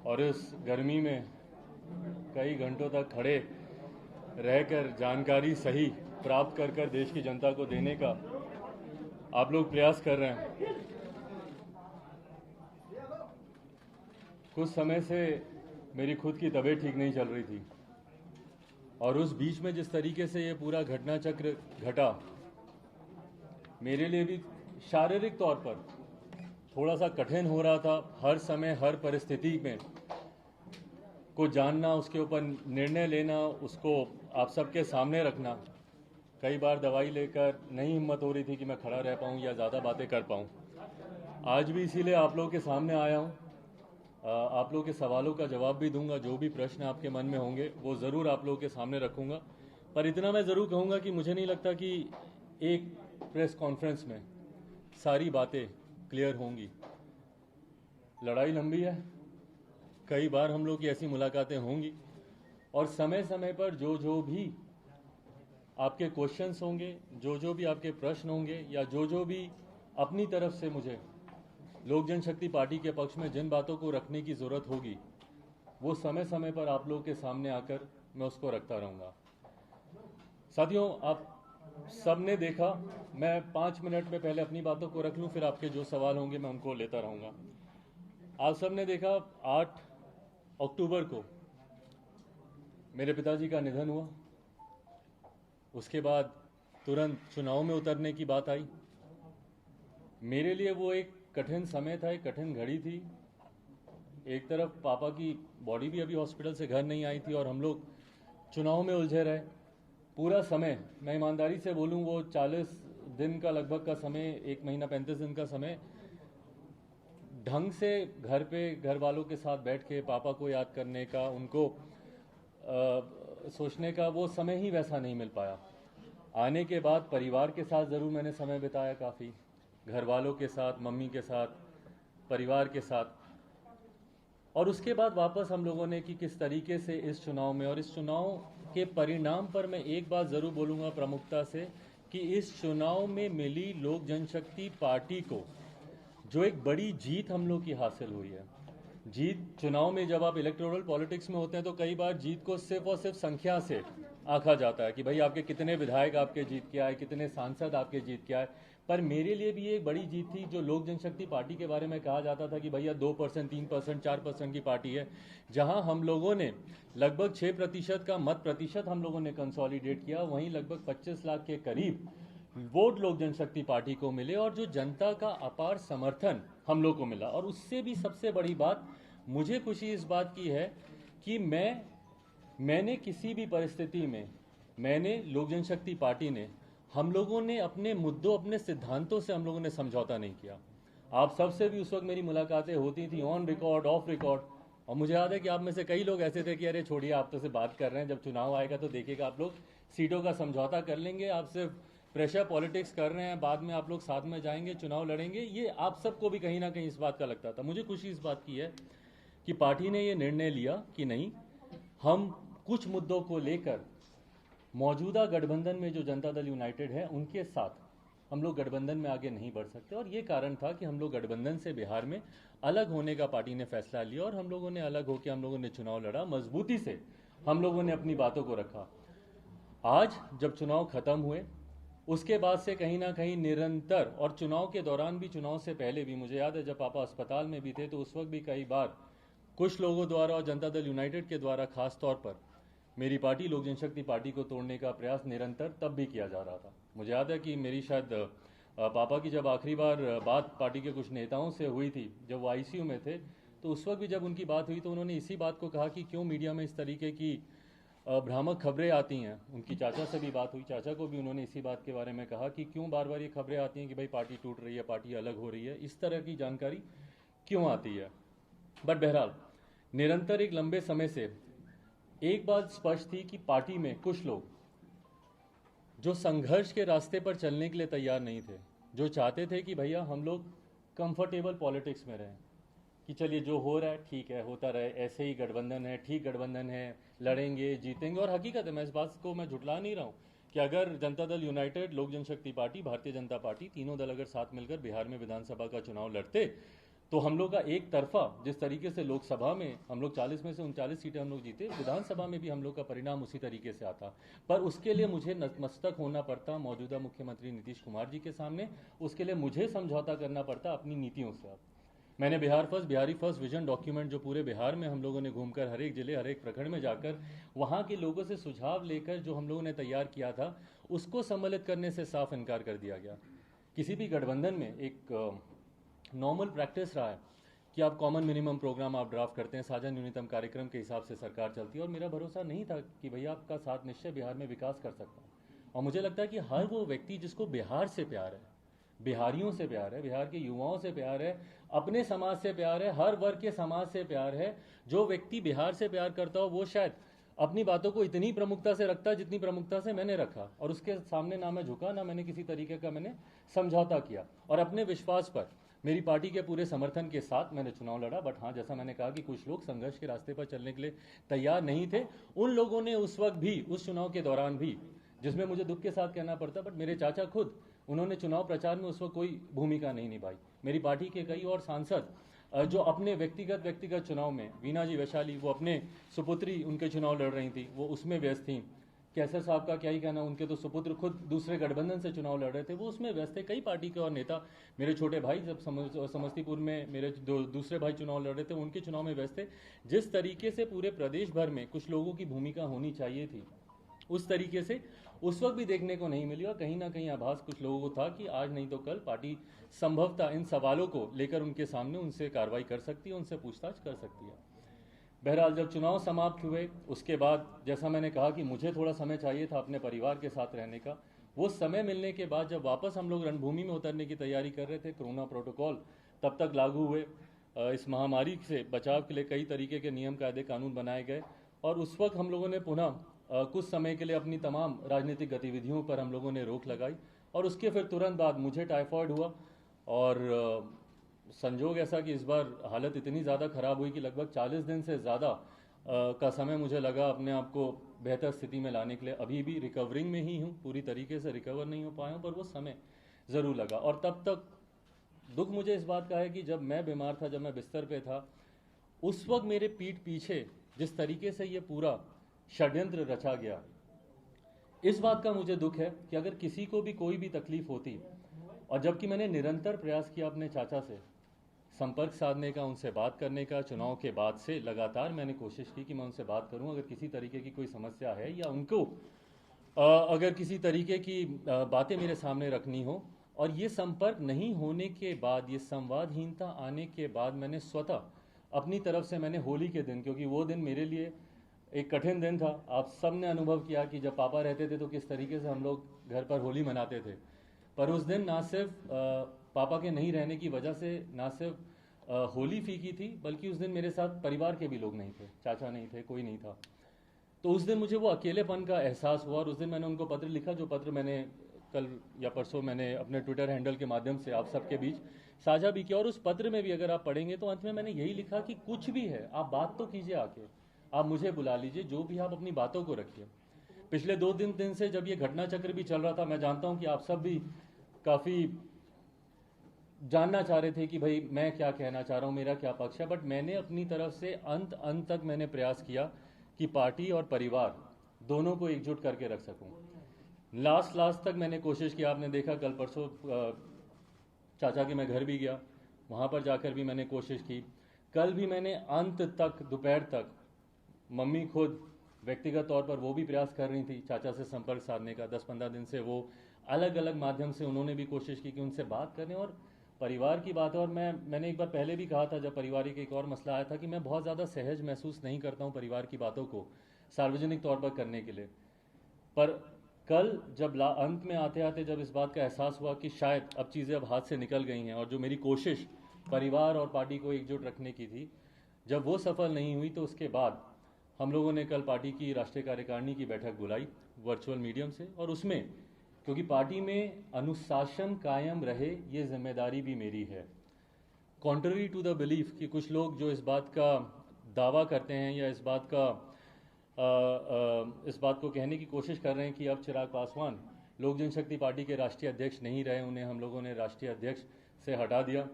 और इस गर्मी में कई घंटों तक खड़े रहकर जानकारी सही प्राप्त कर कर देश की जनता को देने का आप लोग प्रयास कर रहे हैं। कुछ समय से मेरी खुद की तबीयत ठीक नहीं चल रही थी और उस बीच में जिस तरीके से ये पूरा घटना चक्र घटा, मेरे लिए भी शारीरिक तौर पर थोड़ा सा कठिन हो रहा था। हर समय हर परिस्थिति में को जानना, उसके ऊपर निर्णय लेना, उसको आप सबके सामने रखना। कई बार दवाई लेकर नहीं हिम्मत हो रही थी कि मैं खड़ा रह पाऊँ या ज़्यादा बातें कर पाऊँ। आज भी इसीलिए आप लोगों के सामने आया हूँ। आप लोगों के सवालों का जवाब भी दूंगा। जो भी प्रश्न आपके मन में होंगे वो ज़रूर आप लोगों के सामने रखूंगा। पर इतना मैं ज़रूर कहूँगा कि मुझे नहीं लगता कि एक प्रेस कॉन्फ्रेंस में सारी बातें क्लियर होंगी। लड़ाई लंबी है, कई बार हम लोग की ऐसी मुलाकातें होंगी और समय समय पर जो भी आपके क्वेश्चंस होंगे, जो भी आपके प्रश्न होंगे या जो भी अपनी तरफ से मुझे लोक जनशक्ति पार्टी के पक्ष में जिन बातों को रखने की ज़रूरत होगी, वो समय समय पर आप लोगों के सामने आकर मैं उसको रखता रहूँगा। साथियों, आप सब ने देखा, मैं 5 मिनट में पहले अपनी बातों को रख लूँ, फिर आपके जो सवाल होंगे मैं उनको लेता रहूँगा। आप सब ने देखा 8 अक्टूबर को मेरे पिताजी का निधन हुआ। उसके बाद तुरंत चुनाव में उतरने की बात आई। मेरे लिए वो एक कठिन समय था, एक कठिन घड़ी थी। एक तरफ पापा की बॉडी भी अभी हॉस्पिटल से घर नहीं आई थी और हम लोग चुनाव में उलझे रहे। पूरा समय, मैं ईमानदारी से बोलूं, वो 40 दिन का लगभग का समय, 1 महीना 35 दिन का समय ढंग से घर पे घर वालों के साथ बैठ के पापा को याद करने का, उनको सोचने का वो समय ही वैसा नहीं मिल पाया। आने के बाद परिवार के साथ ज़रूर मैंने समय बिताया, काफ़ी घर वालों के साथ, मम्मी के साथ, परिवार के साथ। और उसके बाद वापस हम लोगों ने कि किस तरीके से इस चुनाव में और इस चुनाव के परिणाम पर मैं एक बात ज़रूर बोलूँगा प्रमुखता से कि इस चुनाव में मिली लोक जनशक्ति पार्टी को जो एक बड़ी जीत हम लोग की हासिल हुई है। जीत, चुनाव में जब आप इलेक्टोरल पॉलिटिक्स में होते हैं तो कई बार जीत को सिर्फ और सिर्फ संख्या से आंका जाता है कि भाई आपके कितने विधायक आपके जीत के आए, कितने सांसद आपके जीत के आए। पर मेरे लिए भी एक बड़ी जीत थी जो लोक जनशक्ति पार्टी के बारे में कहा जाता था कि भैया 2%, 3%, 4% की पार्टी है। जहां हम लोगों ने लगभग 6% का मत प्रतिशत हम लोगों ने कंसोलिडेट किया, वहीं लगभग 25 लाख के करीब वोट लोक जनशक्ति पार्टी को मिले और जो जनता का अपार समर्थन हम लोग को मिला। और उससे भी सबसे बड़ी बात मुझे खुशी इस बात की है कि मैंने किसी भी परिस्थिति में, मैंने लोक जनशक्ति पार्टी ने, हम लोगों ने अपने मुद्दों, अपने सिद्धांतों से हम लोगों ने समझौता नहीं किया। आप सबसे भी उस वक्त मेरी मुलाकातें होती थी, ऑन रिकॉर्ड, ऑफ रिकॉर्ड। और मुझे याद है कि आप में से कई लोग ऐसे थे कि अरे छोड़िए, आप तो से बात कर रहे हैं, जब चुनाव आएगा तो देखिएगा आप लोग सीटों का समझौता कर लेंगे, आप सिर्फ प्रेशर पॉलिटिक्स कर रहे हैं, बाद में आप लोग साथ में जाएंगे, चुनाव लड़ेंगे। ये आप सबको भी कहीं ना कहीं इस बात का लगता था। मुझे खुशी इस बात की है कि पार्टी ने ये निर्णय लिया कि नहीं, हम कुछ मुद्दों को लेकर मौजूदा गठबंधन में जो जनता दल यूनाइटेड है उनके साथ हम लोग गठबंधन में आगे नहीं बढ़ सकते। और ये कारण था कि हम लोग गठबंधन से बिहार में अलग होने का पार्टी ने फैसला लिया और हम लोगों ने अलग होकर हम लोगों ने चुनाव लड़ा। मजबूती से हम लोगों ने अपनी बातों को रखा। आज जब चुनाव खत्म हुए उसके बाद से कहीं ना कहीं निरंतर, और चुनाव के दौरान भी, चुनाव से पहले भी, मुझे याद है जब पापा अस्पताल में भी थे तो उस वक्त भी कई बार कुछ लोगों द्वारा और जनता दल यूनाइटेड के द्वारा खास तौर पर मेरी पार्टी लोक जनशक्ति पार्टी को तोड़ने का प्रयास निरंतर तब भी किया जा रहा था। मुझे याद है कि मेरी शायद पापा की जब आखिरी बार बात पार्टी के कुछ नेताओं से हुई थी, जब वो आईसीयू में थे, तो उस वक्त भी जब उनकी बात हुई तो उन्होंने इसी बात को कहा कि क्यों मीडिया में इस तरीके की भ्रामक खबरें आती हैं। उनकी चाचा से भी बात हुई, चाचा को भी उन्होंने इसी बात के बारे में कहा कि क्यों बार बार ये खबरें आती हैं कि भाई पार्टी टूट रही है, पार्टी अलग हो रही है, इस तरह की जानकारी क्यों आती है। बट बहरहाल निरंतर एक लंबे समय से एक बात स्पष्ट थी कि पार्टी में कुछ लोग जो संघर्ष के रास्ते पर चलने के लिए तैयार नहीं थे, जो चाहते थे कि भैया हम लोग कंफर्टेबल पॉलिटिक्स में रहें, कि चलिए जो हो रहा है ठीक है, होता रहे, ऐसे ही गठबंधन है, ठीक गठबंधन है, लड़ेंगे, जीतेंगे। और हकीकत है, मैं इस बात को मैं झुठला नहीं रहा हूँ कि अगर जनता दल यूनाइटेड, लोक जनशक्ति पार्टी, भारतीय जनता पार्टी, तीनों दल अगर साथ मिलकर बिहार में विधानसभा का चुनाव लड़ते तो हम लोग का एक तरफा जिस तरीके से लोकसभा में हम लोग 40 में से 39 सीटें हम लोग जीते, विधानसभा में भी हम लोग का परिणाम उसी तरीके से आता। पर उसके लिए मुझे नतमस्तक होना पड़ता मौजूदा मुख्यमंत्री नीतीश कुमार जी के सामने, उसके लिए मुझे समझौता करना पड़ता अपनी नीतियों से। मैंने बिहारी फर्स्ट विजन डॉक्यूमेंट जो पूरे बिहार में हम लोगों ने घूमकर हर एक जिले हर एक प्रखंड में जाकर वहाँ के लोगों से सुझाव लेकर जो हम लोगों ने तैयार किया था उसको सम्मिलित करने से साफ इनकार कर दिया गया। किसी भी गठबंधन में एक नॉर्मल प्रैक्टिस रहा है कि आप कॉमन मिनिमम प्रोग्राम आप ड्राफ्ट करते हैं, साझा न्यूनतम कार्यक्रम के हिसाब से सरकार चलती है। और मेरा भरोसा नहीं था कि भैया आपका साथ निश्चय बिहार में विकास कर सकता हूँ। और मुझे लगता है कि हर वो व्यक्ति जिसको बिहार से प्यार है, बिहारियों से प्यार है, बिहार के युवाओं से प्यार है, अपने समाज से प्यार है, हर वर्ग के समाज से प्यार है, जो व्यक्ति बिहार से प्यार करता हो वो शायद अपनी बातों को इतनी प्रमुखता से रखता जितनी प्रमुखता से मैंने रखा। और उसके सामने ना मैं झुका, ना मैंने किसी तरीके का मैंने समझौता किया। और अपने विश्वास पर मेरी पार्टी के पूरे समर्थन के साथ मैंने चुनाव लड़ा। बट हाँ, जैसा मैंने कहा कि कुछ लोग संघर्ष के रास्ते पर चलने के लिए तैयार नहीं थे। उन लोगों ने उस वक्त भी, उस चुनाव के दौरान भी, जिसमें मुझे दुख के साथ कहना पड़ता, बट मेरे चाचा खुद, उन्होंने चुनाव प्रचार में उस वक्त कोई भूमिका नहीं निभाई। मेरी पार्टी के कई और सांसद जो अपने व्यक्तिगत चुनाव में, वीना जी वैशाली, वो अपने सुपुत्री उनके चुनाव लड़ रही थी, वो उसमें व्यस्त थी। कैसर साहब का क्या ही कहना, उनके तो सुपुत्र खुद दूसरे गठबंधन से चुनाव लड़ रहे थे, वो उसमें व्यस्त थे। कई पार्टी के और नेता, मेरे छोटे भाई जब समस्तीपुर में मेरे दूसरे भाई चुनाव लड़ रहे थे, उनके चुनाव में व्यस्त थे। जिस तरीके से पूरे प्रदेश भर में कुछ लोगों की भूमिका होनी चाहिए थी, उस तरीके से उस वक्त भी देखने को नहीं मिली। और कहीं ना कहीं आभास कुछ लोगों को था कि आज नहीं तो कल पार्टी संभवतः इन सवालों को लेकर उनके सामने उनसे कार्रवाई कर सकती है, उनसे पूछताछ कर सकती है। बहरहाल जब चुनाव समाप्त हुए उसके बाद, जैसा मैंने कहा कि मुझे थोड़ा समय चाहिए था अपने परिवार के साथ रहने का, वो समय मिलने के बाद जब वापस हम लोग रणभूमि में उतरने की तैयारी कर रहे थे, कोरोना प्रोटोकॉल तब तक लागू हुए, इस महामारी से बचाव के लिए कई तरीके के नियम कायदे कानून बनाए गए। और उस वक्त हम लोगों ने पुनः कुछ समय के लिए अपनी तमाम राजनीतिक गतिविधियों पर हम लोगों ने रोक लगाई। और उसके फिर तुरंत बाद मुझे टाइफाइड हुआ और संजोग ऐसा कि इस बार हालत इतनी ज़्यादा ख़राब हुई कि लगभग 40 दिन से ज़्यादा का समय मुझे लगा अपने आप को बेहतर स्थिति में लाने के लिए। अभी भी रिकवरिंग में ही हूँ, पूरी तरीके से रिकवर नहीं हो पाया हूँ, पर वो समय ज़रूर लगा। और तब तक दुख मुझे इस बात का है कि जब मैं बीमार था, जब मैं बिस्तर पे था, उस वक्त मेरे पीठ पीछे जिस तरीके से ये पूरा षड्यंत्र रचा गया, इस बात का मुझे दुख है कि अगर किसी को भी कोई भी तकलीफ होती, और जबकि मैंने निरंतर प्रयास किया अपने चाचा से संपर्क साधने का, उनसे बात करने का, चुनाव के बाद से लगातार मैंने कोशिश की कि मैं उनसे बात करूं, अगर किसी तरीके की कोई समस्या है या उनको अगर किसी तरीके की बातें मेरे सामने रखनी हो। और ये संपर्क नहीं होने के बाद, ये संवादहीनता आने के बाद, मैंने स्वतः अपनी तरफ से मैंने होली के दिन, क्योंकि वो दिन मेरे लिए एक कठिन दिन था, आप सब ने अनुभव किया कि जब पापा रहते थे तो किस तरीके से हम लोग घर पर होली मनाते थे। पर उस दिन ना सिर्फ पापा के नहीं रहने की वजह से ना सिर्फ होली फीकी थी, बल्कि उस दिन मेरे साथ परिवार के भी लोग नहीं थे, चाचा नहीं थे, कोई नहीं था। तो उस दिन मुझे वो अकेलेपन का एहसास हुआ। और उस दिन मैंने उनको पत्र लिखा, जो पत्र मैंने कल या परसों मैंने अपने ट्विटर हैंडल के माध्यम से आप सबके बीच साझा भी किया। और उस पत्र में भी अगर आप पढ़ेंगे तो अंत में मैंने यही लिखा कि कुछ भी है आप बात तो कीजिए, आके आप मुझे बुला लीजिए, जो भी आप अपनी बातों को रखिए। पिछले 2 दिन से जब ये घटना चक्र भी चल रहा था, मैं जानता हूं कि आप सब भी काफ़ी जानना चाह रहे थे कि भाई मैं क्या कहना चाह रहा हूं, मेरा क्या पक्ष है। बट मैंने अपनी तरफ से अंत तक मैंने प्रयास किया कि पार्टी और परिवार दोनों को एकजुट करके रख सकूं। लास्ट तक मैंने कोशिश की। आपने देखा कल परसों चाचा के मैं घर भी गया, वहाँ पर जाकर भी मैंने कोशिश की। कल भी मैंने अंत तक, दोपहर तक, मम्मी खुद व्यक्तिगत तौर पर वो भी प्रयास कर रही थी चाचा से संपर्क साधने का। 10-15 दिन से वो अलग अलग माध्यम से उन्होंने भी कोशिश की कि उनसे बात करें। और परिवार की बात है, और मैंने एक बार पहले भी कहा था जब पारिवारिक एक और मसला आया था कि मैं बहुत ज़्यादा सहज महसूस नहीं करता हूँ परिवार की बातों को सार्वजनिक तौर पर करने के लिए। पर कल जब अंत में आते आते जब इस बात का एहसास हुआ कि शायद अब चीज़ें अब हाथ से निकल गई हैं, और जो मेरी कोशिश परिवार और पार्टी को एकजुट रखने की थी, जब वो सफल नहीं हुई, तो उसके बाद हम लोगों ने कल पार्टी की राष्ट्रीय कार्यकारिणी की बैठक बुलाई वर्चुअल मीडियम से। और उसमें, क्योंकि पार्टी में अनुशासन कायम रहे, ये जिम्मेदारी भी मेरी है। कॉन्ट्ररी टू द बिलीफ कि कुछ लोग जो इस बात का दावा करते हैं या इस बात को कहने की कोशिश कर रहे हैं कि अब चिराग पासवान लोक जनशक्ति पार्टी के राष्ट्रीय अध्यक्ष नहीं रहे, उन्हें हम लोगों ने राष्ट्रीय अध्यक्ष से हटा दिया।